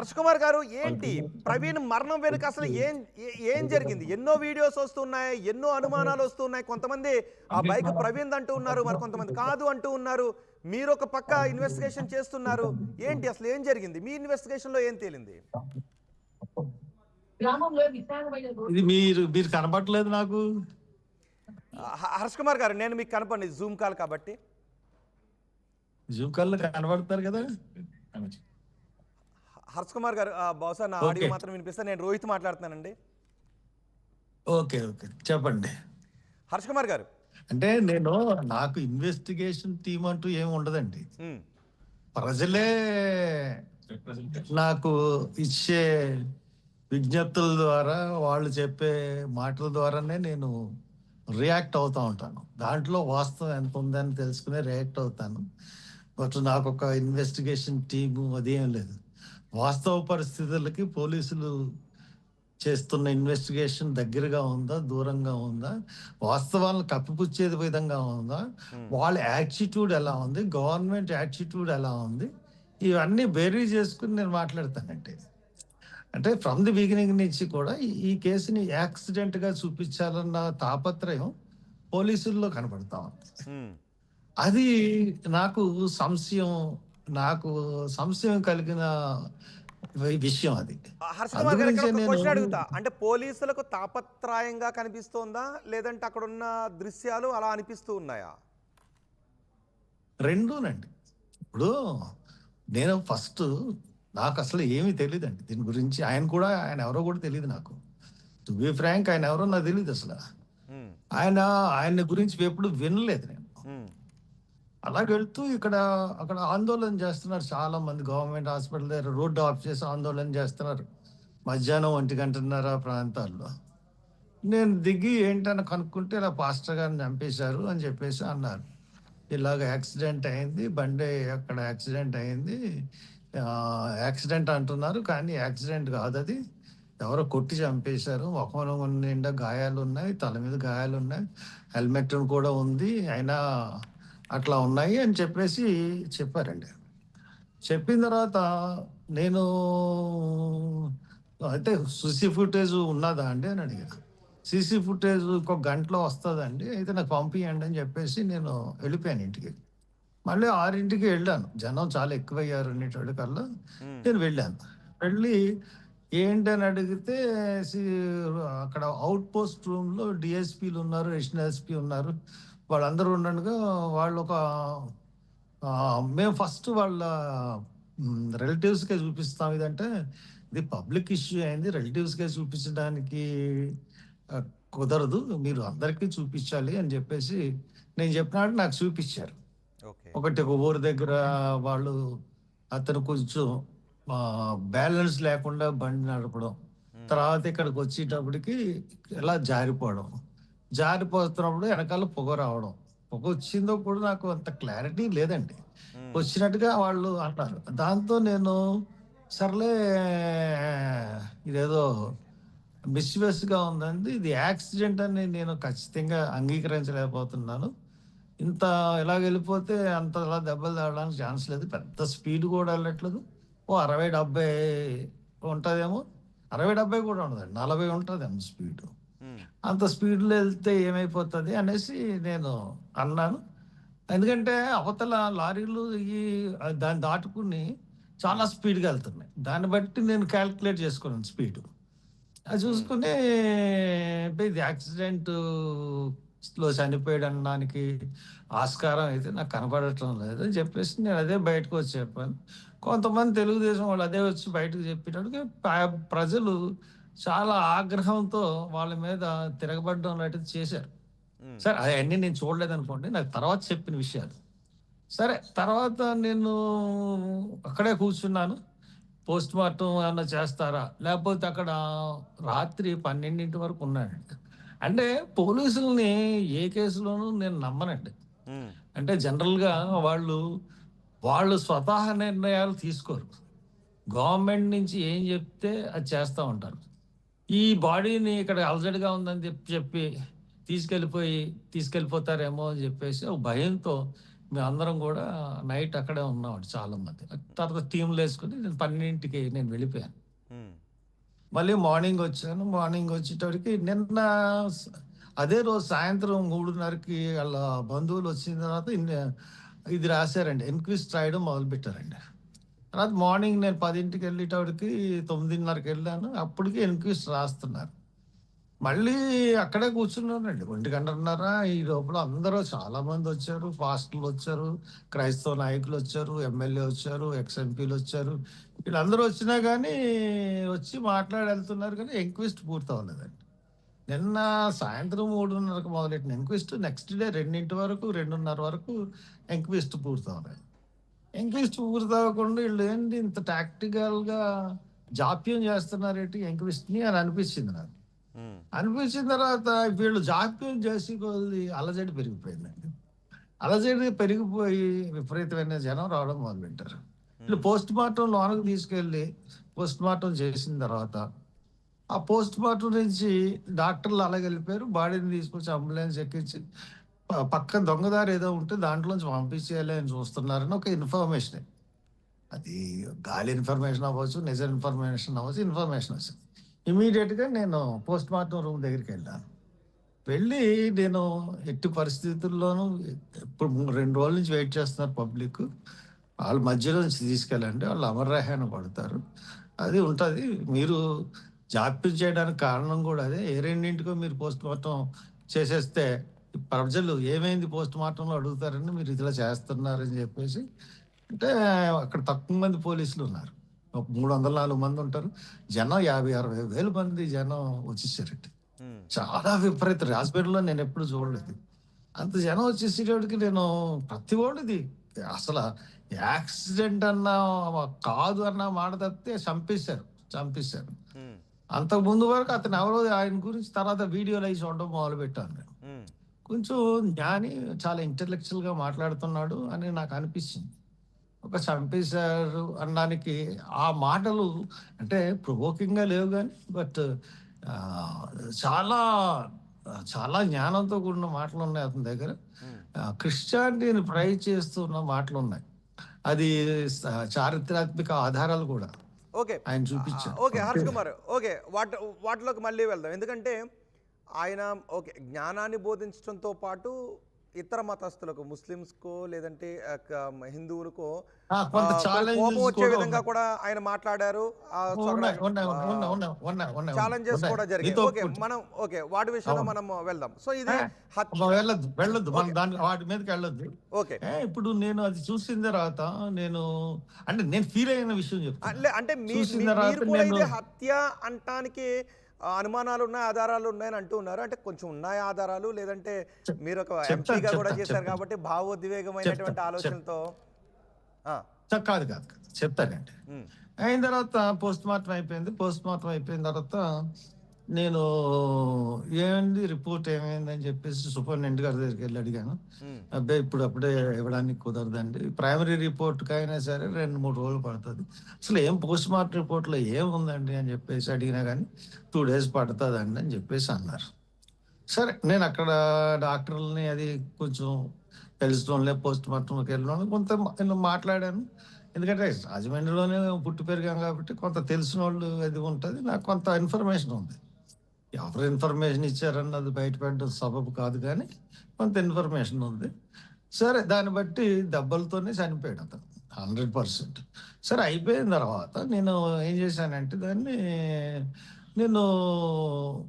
హర్ష్ కుమార్ గారు ఏంటి ప్రవీణ్ మరణం వెనుక అసలు ఏం జరిగింది? ఎన్నో వీడియోస్ వస్తున్నాయి, ఎన్నో అనుమానాలు వస్తున్నాయి. కొంతమంది ఆ బైక్ ప్రవీణ్ అంటూ ఉన్నారు, మరి కొంతమంది కాదు అంటూ ఉన్నారు. మీరు ఒక పక్క ఇన్వెస్టిగేషన్ చేస్తున్నారు. ఏంటి అసలు ఏం జరిగింది? మీ ఇన్వెస్టిగేషన్ లో ఏం తేలింది? ఇది మీరు మీరు కనపడట్లేదు నాకు. హర్ష్ కుమార్ గారు, నేను మీకు కనపండి జూమ్ కాల్ కాబట్టి. జూమ్ కాల్లో కనబడతారు కదా. హర్ష్ కుమార్ గారు, బహుశా నా ఆడియో ఓకే మాత్రం వినిపిస్తే. నేను రోహిత్ మాట్లాడుతున్నానండి. ఓకే ఓకే చెప్పండి. హర్ష్ కుమార్ గారు, అంటే నాకు ఇన్వెస్టిగేషన్ టీం అంటూ ఏమి ఉండదండి. ఉమ్, ప్రజలే నాకు ఇచ్చే విజ్ఞప్తుల ద్వారా, వాళ్ళు చెప్పే మాటల ద్వారానే నేను రియాక్ట్ అవుతూ ఉంటాను. దాంట్లో వాస్తవం ఎంత ఉందని తెలుసుకునే రియాక్ట్ అవుతాను. బట్ నాకు ఒక ఇన్వెస్టిగేషన్ టీము అదేం లేదు. వాస్తవ పరిస్థితులకి పోలీసులు చేస్తున్న ఇన్వెస్టిగేషన్ దగ్గరగా ఉందా, దూరంగా ఉందా, వాస్తవాలను కప్పిపుచ్చేది విధంగా ఉందా, వాళ్ళ యాటిట్యూడ్ ఎలా ఉంది, గవర్నమెంట్ యాటిట్యూడ్ ఎలా ఉంది, ఇవన్నీ బేరీ చేసుకుని నేను మాట్లాడతానండి. అంటే ఫ్రమ్ ది బిగినింగ్ నుంచి కూడా ఈ కేసుని యాక్సిడెంట్గా చూపించాలన్న తాపత్రయం పోలీసుల్లో కనపడతా ఉంది. ఉమ్. అది నాకు సంశయం నాకు సంశయం కలిగిన విషయం అది. హర్ష్ అందు కుమార్ గారు, ఇక్కడ గురించే ఒక నేను క్వశ్చన్ అడుగుతా. అంటే పోలీసులకు తాపత్రయంగా కనిపిస్తోందా, లేదంటే అక్కడున్న దృశ్యాలు అలా అనిపిస్తూ ఉన్నాయా? రెండూనండి. ఇప్పుడు నేను ఫస్ట్ నాకు అసలు ఏమీ తెలియదండి దీని గురించి. ఆయన ఎవరో కూడా తెలియదు నాకు. టు బి ఫ్రాంక్, ఆయన ఎవరో నాకు తెలియదు అసలు. ఉమ్, ఆయన గురించి ఎప్పుడు వినలేదు నేను. ఉమ్, అలాగ వెళ్తూ అక్కడ ఆందోళన చేస్తున్నారు చాలా మంది. గవర్నమెంట్ హాస్పిటల్ దగ్గర రోడ్డు ఆఫ్ చేసి ఆందోళన చేస్తున్నారు మధ్యాహ్నం 1 గంటన్నర ప్రాంతాల్లో. నేను దిగి ఏంటని కనుక్కుంటే ఇలా పాస్టర్ గారిని చంపేశారు అని చెప్పేసి అన్నారు. ఇలాగ యాక్సిడెంట్ అయింది, బండి అక్కడ యాక్సిడెంట్ అయింది, యాక్సిడెంట్ అంటున్నారు కానీ యాక్సిడెంట్ కాదు, అది ఎవరో కొట్టి చంపేశారు, ముఖం నిండా గాయాలు ఉన్నాయి, తల మీద గాయాలు ఉన్నాయి, హెల్మెట్ కూడా ఉంది, అయినా అట్లా ఉన్నాయి అని చెప్పేసి చెప్పారండి. చెప్పిన తర్వాత నేను అయితే సీసీ ఫుటేజ్ ఉన్నదా అండి అని అడిగాను. సీసీ ఫుటేజ్ 1 గంటలో వస్తుందండి, అయితే నాకు పంపించండి అని చెప్పేసి నేను వెళ్ళిపోయాను ఇంటికి. మళ్ళీ 6ంటికి వెళ్ళాను, జనం చాలా ఎక్కువయ్యారు అనేటోడికల్లా ఉమ్, నేను వెళ్ళాను. వెళ్ళి ఏంటని అడిగితే సి- అక్కడ అవుట్ పోస్ట్ రూమ్లో డిఎస్పీలు ఉన్నారు, అడిషనల్ ఎస్పీ ఉన్నారు, వాళ్ళందరూ ఉండగా వాళ్ళు మేము ఫస్ట్ వాళ్ళ రిలేటివ్స్కే చూపిస్తాం, ఇదంటే ఇది పబ్లిక్ ఇష్యూ అయింది, రిలేటివ్స్కే చూపించడానికి ఆ, కుదరదు, మీరు అందరికీ చూపించాలి అని చెప్పేసి నేను చెప్పినట్టు నాకు చూపించారు. ఓకే. ఒక ఊరి దగ్గర వాళ్ళు అతను కొంచెం బ్యాలెన్స్ లేకుండా బండి నడపడం, ఉమ్, తర్వాత ఇక్కడికి వచ్చేటప్పటికి ఇలా జారిపోతున్నప్పుడు వెనకాల పొగ రావడం. పొగ వచ్చిందో కూడా నాకు అంత క్లారిటీ లేదండి. ఉమ్, వచ్చినట్టుగా వాళ్ళు అంటారు. దాంతో నేను సర్లే, ఇదేదో మిస్యూస్గా ఉందండి, ఇది యాక్సిడెంట్ అని నేను ఖచ్చితంగా అంగీకరించలేకపోతున్నాను. ఇంత ఇలా వెళ్ళిపోతే అంత ఇలా దెబ్బలు తాగడానికి ఛాన్స్ లేదు, పెద్ద స్పీడ్ కూడా వెళ్ళట్లేదు, ఓ 60-70 ఉంటుందేమో, 60-70 కూడా ఉండదండి, 40 ఉంటుందేమో స్పీడ్. ఉమ్, అంత స్పీడ్లో వెళ్తే ఏమైపోతుంది అనేసి నేను అన్నాను. ఎందుకంటే అవతల లారీలు దాన్ని దాటుకుని చాలా ఉమ్, స్పీడ్గా వెళ్తున్నాయి, దాన్ని బట్టి నేను క్యాల్కులేట్ చేసుకున్నాను స్పీడ్. అది ఉమ్, చూసుకుని ఇది యాక్సిడెంట్ లో చనిపోయాడు అనడానికి ఆస్కారం అయితే నాకు కనపడటం లేదు అని చెప్పేసి నేను అదే బయటకు వచ్చి చెప్పాను. కొంతమంది తెలుగుదేశం వాళ్ళు అదే వచ్చి బయటకు చెప్పినట్టుగా ప్రజలు చాలా ఆగ్రహంతో వాళ్ళ మీద తిరగబడడం లాంటిది చేశారు. ఉమ్, సరే అవన్నీ నేను చూడలేదు అనుకోండి, నాకు తర్వాత చెప్పిన విషయాలు. సరే తర్వాత నేను అక్కడే కూర్చున్నాను. పోస్ట్ మార్టం ఏమన్నా చేస్తారా, లేకపోతే అక్కడ రాత్రి 12 వరకు ఉన్నానండి. అంటే పోలీసుల్ని ఏ కేసులోనూ నేను నమ్మనండి. ఉమ్, అంటే జనరల్గా వాళ్ళు వాళ్ళు స్వతహా నిర్ణయాలు తీసుకోరు, గవర్నమెంట్ నుంచి ఏం చెప్తే అది చేస్తూ ఉంటారు. ఈ బాడీని ఇక్కడ అలజడిగా ఉందని చెప్పి తీసుకెళ్ళిపోతారేమో అని చెప్పేసి ఒక భయంతో మేమందరం కూడా నైట్ అక్కడే ఉన్నామండి చాలా మంది. తర్వాత టీమ్‌లు వేసుకొని నేను 12కి నేను వెళ్ళిపోయాను. ఉమ్, మళ్ళీ మార్నింగ్ వచ్చాను. మార్నింగ్ వచ్చేటప్పటికి నిన్న స్ అదే రోజు సాయంత్రం 3:30కి ఆళ్ళ బంధువులు వచ్చిన తర్వాత ఇది రాసారండి. ఎంక్విస్ట్ రాయడం మొదలుపెట్టారండి. తర్వాత మార్నింగ్ నేను 10కి వెళ్ళేటప్పటికి 9:30కి వెళ్ళాను. అప్పటికి ఎంక్విస్ట్ రాస్తున్నారు. మళ్ళీ అక్కడే కూర్చున్నానండి. 1:30 ఈ లోపల అందరూ చాలా మంది వచ్చారు. పాస్టర్లు వచ్చారు, క్రైస్తవ నాయకులు వచ్చారు, ఎమ్మెల్యే వచ్చారు, ఎక్స్ ఎంపీలు వచ్చారు. వీళ్ళందరూ వచ్చినా గానీ వచ్చి మాట్లాడి వెళ్తున్నారు కానీ ఎంక్విస్ట్ పూర్తవ్వలేదండి. నిన్న సాయంత్రం 3:30కి మొదలెట్టిన ఎంక్విస్ట్ నెక్స్ట్ డే 2 వరకు, 2:30 వరకు ఎంక్విస్ట్ పూర్తవ్వలేదు. ఎంక్విస్ట్ పూర్తవ్వకుండా వీళ్ళు ఏంటి ఇంత టాక్టికల్‌గా జాప్యం చేస్తున్నారేంటి ఎంక్విస్ట్‌ని అని అనిపించింది నాకు. ఉమ్, అనిపించిన తర్వాత వీళ్ళు జాప్యం చేసే కొద్దీ అలజడి పెరిగిపోయిందండి. అలజడి పెరిగిపోయి విపరీతమైన జనం రావడం మొదలుపెట్టారు. వీళ్ళు పోస్ట్ మార్టం లోనకి తీసుకెళ్ళి పోస్ట్ మార్టం చేసిన తర్వాత ఆ పోస్ట్ మార్టం నుంచి డాక్టర్లు అలాగే వెళ్ళిపోయారు. బాడీని తీసుకొచ్చి అంబులెన్స్ ఎక్కించి పక్కన దొంగదారి ఏదో ఉంటే దాంట్లోంచి పంపించేయాలి అని చూస్తున్నారని ఒక ఇన్ఫర్మేషన్. అది గాలి ఇన్ఫర్మేషన్ అవ్వచ్చు, నిజ ఇన్ఫర్మేషన్ అవ్వచ్చు, ఇన్ఫర్మేషన్ వచ్చింది. ఇమీడియట్‌గా నేను పోస్ట్ మార్టం రూమ్ దగ్గరికి వెళ్ళాను. వెళ్ళి నేను ఎట్టి పరిస్థితుల్లోనూ ఇప్పుడు 2 రోజుల నుంచి వెయిట్ చేస్తున్నారు పబ్లిక్. వాళ్ళ మధ్యలో నుంచి తీసుకెళ్ళండి. వాళ్ళు అమరరేహాన పడతారు. అది ఉంటది. మీరు జాప్యం చేయడానికి కారణం కూడా అదే. ఏ 2కో మీరు పోస్ట్ మార్టం చేసేస్తే ప్రజలు ఏమైంది పోస్ట్ మార్టంలో అడుగుతారని మీరు ఇట్లా చేస్తున్నారని చెప్పేసి అంటే అక్కడ తక్కువ మంది పోలీసులు ఉన్నారు. ఒక 300, 400 మంది ఉంటారు. జనం 50, 60 వేల మంది జనం వచ్చేసారండి. ఉమ్, చాలా విపరీత హాస్పిటల్‌లో నేనెప్పుడు చూడలేదు. అంత జనం వచ్చేసేటప్పటికి నేను ప్రతి ఓళ్ళది అసల యాక్సిడెంట్ అన్నా, కాదు అన్న మాట తప్పితే చంపేశారు. ఉమ్, అంతకుముందు వరకు అతను ఎవరో ఆయన గురించి తర్వాత వీడియోలు అయి చూడడం మొదలుపెట్టాను నేను. ఉమ్, కొంచెం జ్ఞాని చాలా ఇంటలెక్చువల్‌గా మాట్లాడుతున్నాడు అని నాకు అనిపించింది. ఒక చంపేశారు అనడానికి ఆ మాటలు అంటే ప్రొవోకింగ్‌గా లేవు గానీ బట్ ఆహ్, చాలా చాలా జ్ఞానంతో కూడిన మాటలున్నాయి అతని దగ్గర. ఉమ్. క్రిస్టియానిటీని ప్రైజ్ చేస్తున్న మాటలున్నాయి. అది స చారిత్రాత్మక ఆధారాలు కూడా ఓకే. ఆయన చూపించారు. ఓకే హర్ష్ కుమార్, ఓకే వాటిలోకి మళ్ళీ వెళ్దాం. ఎందుకంటే ఆయన ఓకే జ్ఞానాన్ని బోధించడంతో పాటు ఇతర మతస్థులకు ముస్లిమ్స్కో లేదంటే హిందువులకో కొంత కోపం ఛాలెంజెస్ వచ్చే కూడా విధంగా ఉన్నాయి. కూడా ఆయన మాట్లాడారు. ఉన్నాయి. ఉన్నాయి. ఉన్నాయి. ఉన్నాయి. ఉన్నాయి. ఉన్నాయి. ఛాలెంజెస్ ఉన్నాయి. కూడా జరిగాయి. నీతో ఓకే ఒప్పుకుంటా. మనం ఓకే వాటి విషయంలో అవును. మనం వెళ్దాం. సో ఇది వెళ్ళొద్దు. మనం ఓకే దాని వాటి మీదకి వెళ్ళొద్దు. ఓకే ఇప్పుడు నేను అది చూసిన తర్వాత నేను అంటే నేను ఫీల్ అయిన విషయం చెప్తున్నా. అంటే చూసిన మీరు తర్వాత కూడా నేను ఇది హత్య అంటానికి అనుమానాలు ఉన్నాయి, ఆధారాలు ఉన్నాయని అంటూ ఉన్నారు. అంటే కొంచెం ఉన్నాయి ఆధారాలు, లేదంటే మీరు ఒక ఎంపీగా కూడా చేశారు కాబట్టి భావోద్వేగమైనటువంటి చెప్తాను. ఆలోచనలతో ఆ, కాదు చెప్తానండి. ఉమ్, అయిన తర్వాత పోస్ట్ మార్టం అయిపోయింది. పోస్ట్ మార్టం అయిపోయిన తర్వాత నేను ఏమైంది రిపోర్ట్ ఏమైందని చెప్పేసి సూపరింటెండెంట్ గారి దగ్గరికి వెళ్ళి అడిగాను. ఉమ్, అప్పుడే ఇవ్వడానికి కుదరదండి. ప్రైమరీ రిపోర్ట్‌కైనా సరే 2, 3 రోజులు పడతది. అసలు ఏం పోస్ట్ మార్టం రిపోర్ట్‌లో ఏముందండి అని చెప్పేసి అడిగినా గానీ 2 డేస్ పడతదండి అని చెప్పేసి అన్నారు. సరే నేనక్కడ డాక్టర్‌లని అది కొంచెం తెలిసినోళ్ళే పోస్ట్ మార్టంకి వెళ్ళినోళ్ళని కొంత నేను మాట్లాడాను. ఎందుకంటే రాజమండ్రిలోనే పుట్టి పెరిగాం కాబట్టి కొంత తెలిసినోళ్ళు అది ఉంటది. నాకు కొంత ఇన్ఫర్మేషన్ ఉంది. ఎవరు ఇన్ఫర్మేషన్ ఇచ్చారన్నది బయటపెట్టడం సబబు కాదు గానీ కొంత ఇన్ఫర్మేషన్ ఉంది. సరే దాన్ని బట్టి దెబ్బలతోనే చనిపోయాడు అతను 100%. సరే అయిపోయిన తర్వాత నేను ఏం చేశానంటే దాన్ని నేను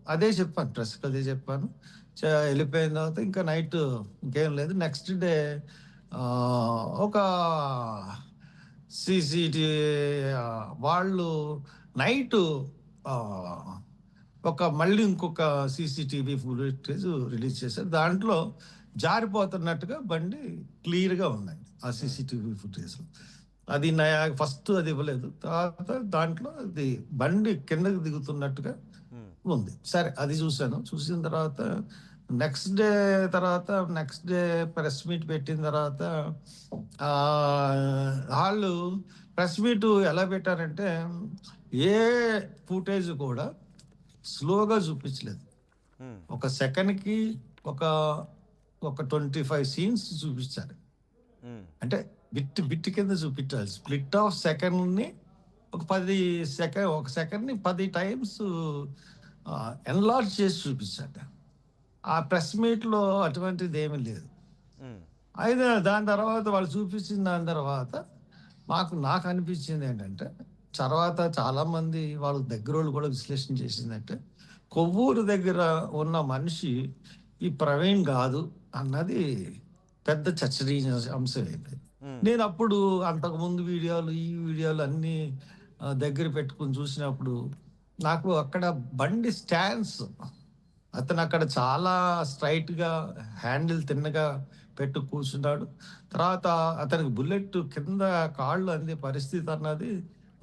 అదే చెప్పాను. ప్రెస్‌కి అదే చెప్పాను. వెళ్ళిపోయిన తర్వాత ఇంకా నైట్ ఇంకేం లేదు. నెక్స్ట్ డే ఒక వాళ్ళు నైటు ఆహ్, మళ్ళీ ఇంకొక సీసీటీవీ ఫుటేజ్ రిలీజ్ చేశారు. దాంట్లో జారిపోతున్నట్టుగా బండి క్లియర్‌గా ఉందండి. ఆ సీసీటీవీ ఫుటేజ్‌లో. అది ఫస్ట్ అది ఇవ్వలేదు. తర్వాత దాంట్లో అది బండి కిందకి దిగుతున్నట్టుగా ఉమ్, ఉంది. సరే అది చూసాను. చూసిన తర్వాత నెక్స్ట్ డే ప్రెస్ మీట్ పెట్టిన తర్వాత వాళ్ళు ప్రెస్ మీట్ ఎలా పెట్టారంటే ఏ ఫుటేజ్ కూడా స్లోగా చూపించలేదు. ఉమ్, ఒక సెకండ్‌కి ఒక ఒక 25 సీన్స్ చూపించారు. అంటే బిట్ కింద చూపించాలి. స్ప్లిట్ ఆఫ్ సెకండ్ని ఒక సెకండ్ని 10 టైమ్స్ ఎన్లార్జ్ చేసి చూపించాడు. ఆ ప్రెస్ మీట్లో అటువంటిది ఏమీ లేదు. అయితే దాని తర్వాత వాళ్ళు చూపించిన దాని తర్వాత నాకు అనిపించింది ఏంటంటే, తర్వాత చాలామంది వాళ్ళ దగ్గరోళ్ళు కూడా విశ్లేషణ చేసిందంటే, కొవ్వూరు దగ్గర ఉన్న మనిషి ఈ ప్రవీణ్ కాదు అన్నది పెద్ద చర్చనీయాంశం అయింది. నేను అప్పుడు అంతకుముందు ఈ వీడియోలు అన్నీ దగ్గర పెట్టుకుని చూసినప్పుడు నాకు అక్కడ బండి స్టాండ్స్, అతను అక్కడ చాలా స్ట్రైట్గా హ్యాండిల్ తిన్నగా పెట్టు కూర్చున్నాడు. తర్వాత అతనికి బుల్లెట్ కింద కాళ్ళు అందే పరిస్థితి అన్నది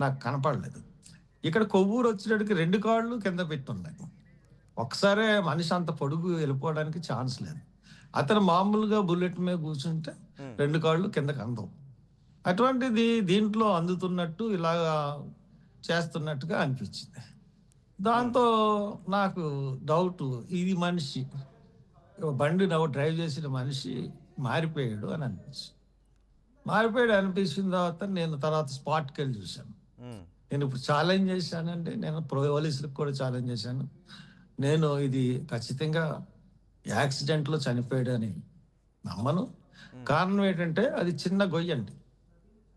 నాకు కనపడలేదు. ఇక్కడ కొవ్వూరు వచ్చేటడికి 2 కాళ్ళు కింద పెట్టున్నాయి. ఒకసారే మనిషి అంత పొడుగు వెళ్ళిపోవడానికి ఛాన్స్ లేదు. అతను మామూలుగా బుల్లెట్ మీద కూర్చుంటే 2 కాళ్ళు కిందకి అందవు. అటువంటిది దీంట్లో అందుతున్నట్టు ఇలాగా చేస్తున్నట్టుగా అనిపించింది. దాంతో నాకు డౌట్, ఇది మనిషి బండి డ్రైవ్ చేసిన మనిషి మారిపోయాడు అని అనిపించిన తర్వాత నేను స్పాట్కి వెళ్ళి చూశాను. నేను ఇప్పుడు ఛాలెంజ్ చేశానంటే, నేను పోలీసులకు కూడా ఛాలెంజ్ చేశాను. నేను ఇది ఖచ్చితంగా యాక్సిడెంట్లో చనిపోయాడు అని నమ్మను. కారణం ఏంటంటే అది చిన్న గొయ్యండి,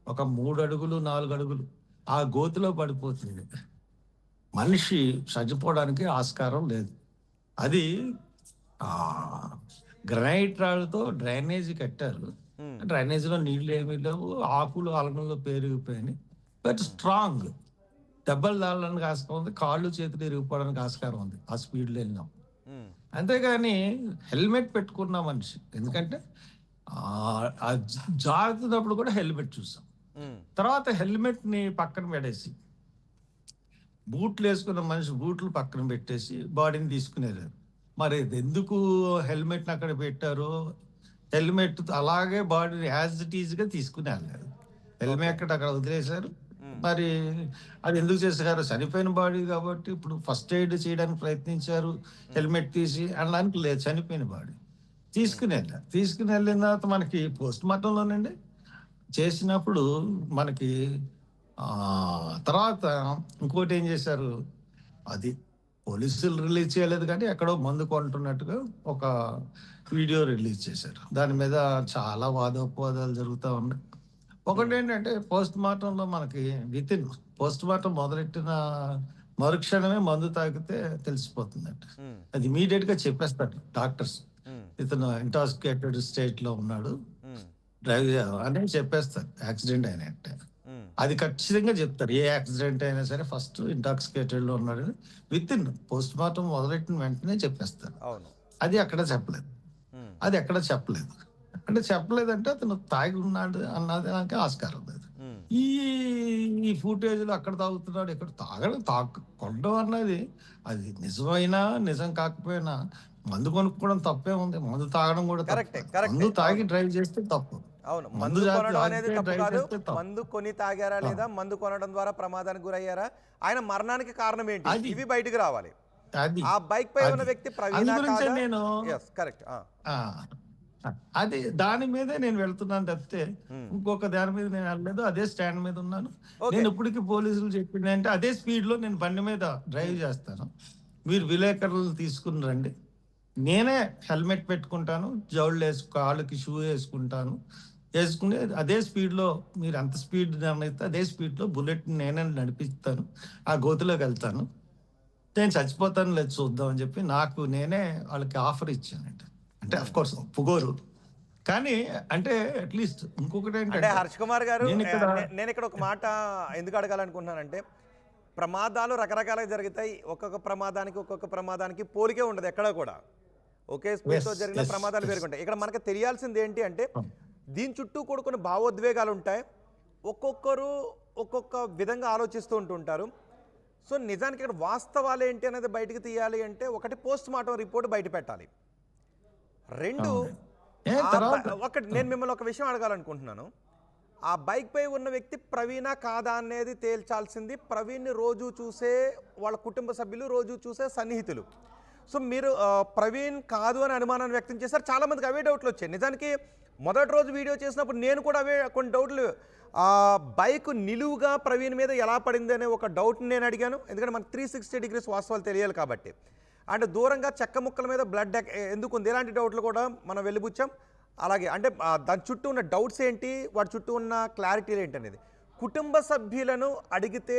ఒక 3 అడుగులు 4 అడుగులు ఆ గోతిలో పడిపోతుంది. మనిషి చనిపోవడానికి ఆస్కారం లేదు. అది గ్రానైట్ రాళ్ళతో డ్రైనేజ్ కట్టారు. డ్రైనేజ్లో నీళ్ళు ఏమీ లేవు, ఆకులు అలగంలో పెరిగిపోయినాయి. బట్ స్ట్రాంగ్, దెబ్బలు తాగడానికి ఆస్కారం ఉంది, కాళ్ళు చేతులు ఇరిగిపోవడానికి ఆస్కారం ఉంది ఆ స్పీడ్లో వెళ్ళినాం. అంతేగాని హెల్మెట్ పెట్టుకున్న మనిషి, ఎందుకంటే జారుతున్నప్పుడు కూడా హెల్మెట్ చూసాం. తర్వాత హెల్మెట్ని పక్కన పెట్టేసి బూట్లు వేసుకున్న మనిషి బూట్లు పక్కన పెట్టేసి బాడీని తీసుకునేది. మరి ఎందుకు హెల్మెట్ని అక్కడ పెట్టారు? హెల్మెట్ అలాగే బాడీని యాజ్ ఇట్ ఈజ్గా తీసుకుని వెళ్ళారు. హెల్మెట్ అక్కడ వదిలేశారు. మరి అది ఎందుకు చేశారు? చనిపోయిన బాడీ కాబట్టి ఇప్పుడు ఫస్ట్ ఎయిడ్ చేయడానికి ప్రయత్నించారు, హెల్మెట్ తీసి అనడానికి లేదు. చనిపోయిన బాడీ తీసుకుని వెళ్ళిన తర్వాత మనకి పోస్ట్ మార్టంలోనండి చేసినప్పుడు మనకి తర్వాత ఇంకోటి ఏం చేశారు, అది పోలీసులు రిలీజ్ చేయలేదు కానీ ఎక్కడో మందు కొంటున్నట్టుగా ఒక వీడియో రిలీజ్ చేశారు. దాని మీద చాలా వాదోపవాదాలు జరుగుతూ ఉన్నాయి. ఒకటి ఏంటంటే, పోస్ట్ మార్టంలో మనకి పోస్ట్ మార్టం మొదలెట్టిన మరుక్షణమే మందు తాగితే తెలిసిపోతుందంట. అది ఇమీడియట్ గా చెప్పేస్తారు డాక్టర్స్, ఇతను ఇంటాక్సికేటెడ్ స్టేట్ లో ఉన్నాడు, డ్రైవ్ అని చెప్పేస్తారు యాక్సిడెంట్ అయినట్టే. అది ఖచ్చితంగా చెప్తారు, ఏ యాక్సిడెంట్ అయినా సరే ఫస్ట్ ఇంటాక్సికేటెడ్ లో ఉన్నాడని పోస్ట్ మార్టం మొదలెట్టిన వెంటనే చెప్పేస్తారు. అది ఎక్కడ చెప్పలేదు. అంటే చెప్పలేదంటే అతను తాగి ఉన్నాడు అన్నది నాకు ఆస్కారం లేదు. ఈ ఫుటేజ్ లో అక్కడ తాగుతున్నాడు, ఇక్కడ కొనడం అన్నది అది నిజమైనా నిజం కాకపోయినా మందు కొనుక్కోవడం తప్పే ఉంది, మందు తాగడం కూడా మందు తాగి డ్రైవ్ చేస్తే తప్పు. అవును, మందు కొనడం అనేది తప్పు కాదు. మందు కొని తాగారా లేదా, మందు కొనడం ద్వారా ప్రమాదానికి గురయ్యారా, ఆయన మరణానికి కారణం ఏంటి, ఇవి బయటకు రావాలి. ఆ బైక్ పై ఉన్న వ్యక్తి ప్రవీణ్ నేను కరెక్ట్, అది దాని మీదే నేను వెళ్తున్నాను తప్పితే ఇంకొక దాని మీద నేను వెళ్ళలేదు. అదే స్టాండ్ మీద ఉన్నాను. నేను ఇప్పటికీ పోలీసులు చెప్పింది అంటే, అదే స్పీడ్ లో నేను బండి మీద డ్రైవ్ చేస్తాను, మీరు విలేకరులను తీసుకుని రండి, నేనే హెల్మెట్ పెట్టుకుంటాను, జౌళ్ళు కాళ్ళకి షూ వేసుకుని అదే స్పీడ్లో మీరు అంత స్పీడ్ నిర్ణయిస్తే అదే స్పీడ్లో బుల్లెట్ నేనే నడిపిస్తాను, ఆ గోతులోకి వెళ్తాను, నేను చచ్చిపోతాను లేదు చూద్దాం అని చెప్పి నేనే వాళ్ళకి ఆఫర్ ఇచ్చానండి. అంటే అఫ్ కోర్స్ ఒప్పుకోరు కానీ, అంటే అట్లీస్ట్ ఇంకొకటి ఏంటంటే, హర్ష్ కుమార్ గారు, నేను ఇక్కడ ఒక మాట ఎందుకు అడగాలనుకుంటున్నానంటే, ప్రమాదాలు రకరకాలుగా జరుగుతాయి. ఒక్కొక్క ప్రమాదానికి పోలికే ఉండదు ఎక్కడ కూడా. ఒకే స్పీడ్తో జరిగిన ప్రమాదాలు వేరుకుంటాయి. ఇక్కడ మనకు తెలియాల్సింది ఏంటి అంటే, దీని చుట్టూ కూడా కొన్ని భావోద్వేగాలు ఉంటాయి. ఒక్కొక్కరు ఒక్కొక్క విధంగా ఆలోచిస్తూ ఉంటుంటారు. సో నిజానికి ఇక్కడ వాస్తవాలు ఏంటి అనేది బయటకు తీయాలి అంటే, ఒకటి పోస్ట్ మార్టం రిపోర్ట్ బయట పెట్టాలి, 2 ఒకటి నేను మిమ్మల్ని ఒక విషయం అడగాలనుకుంటున్నాను. ఆ బైక్ పై ఉన్న వ్యక్తి ప్రవీణా కాదా అనేది తేల్చాల్సింది ప్రవీణ్ని రోజు చూసే వాళ్ళ కుటుంబ సభ్యులు, రోజు చూసే సన్నిహితులు. సో మీరు ప్రవీణ్ కాదు అని అనుమానాన్ని వ్యక్తం చేశారు. చాలామందికి అవే డౌట్లు వచ్చాయి. నిజానికి మొదటి రోజు వీడియో చేసినప్పుడు నేను కూడా అవే కొన్ని డౌట్లు, బైక్ నిలువుగా ప్రవీణ్ మీద ఎలా పడింది అనే ఒక డౌట్ని నేను అడిగాను. ఎందుకంటే మనకు 360 డిగ్రీస్ వాస్తవాలు తెలియాలి కాబట్టి. అంటే దూరంగా చెక్క ముక్కల మీద బ్లడ్ ఎందుకు ఉంది, ఇలాంటి డౌట్లు కూడా మనం వెళ్ళిపుచ్చాం. అలాగే అంటే దాని చుట్టూ ఉన్న డౌట్స్ ఏంటి, వాటి చుట్టూ ఉన్న క్లారిటీలు ఏంటి అనేది కుటుంబ సభ్యులను అడిగితే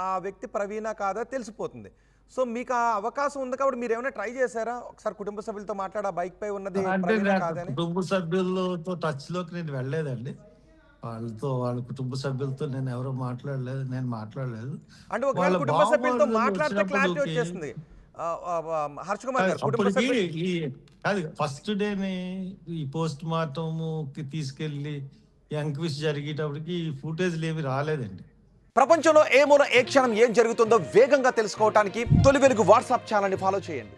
ఆ వ్యక్తి ప్రవీణా కాదా తెలిసిపోతుంది. సో మీకు ఆ అవకాశం ఉంది కాబట్టి మీరు ఏమైనా ట్రై చేశారా ఒకసారి కుటుంబ సభ్యులతో మాట్లాడ బైక్ పై ఉన్నది అంటే ప్రవీణా నాకు కాదని? కుటుంబ సభ్యులతో టచ్ లోకి నేను వెళ్ళలేదండి. వాళ్ళ కుటుంబ సభ్యులతో నేను ఎవరో మాట్లాడలేదు, నేను మాట్లాడలేదు. అంటే ఒకవేళ వాళ్ళ కుటుంబ సభ్యులతో బావమరుదులు మాట్లాడితే క్లారిటీ వచ్చినప్పటికి వచ్చేస్తుంది. హర్ష కుమార్ గారు కుటుంబ అప్పటికి సభ్యులు కాదు, ఫస్ట్ డేని ఈ పోస్ట్ మార్టం కి తీసుకెళ్లి ఎంక్వైరీ జరిగేటప్పటికి ఈ ఫుటేజ్లు ఏమి రాలేదండి. ప్రపంచంలో ఏ మూల ఏ క్షణం ఏం జరుగుతుందో వేగంగా తెలుసుకోవడానికి తొలి వెలుగు వాట్సాప్ ఛానల్ని ఫాలో చేయండి.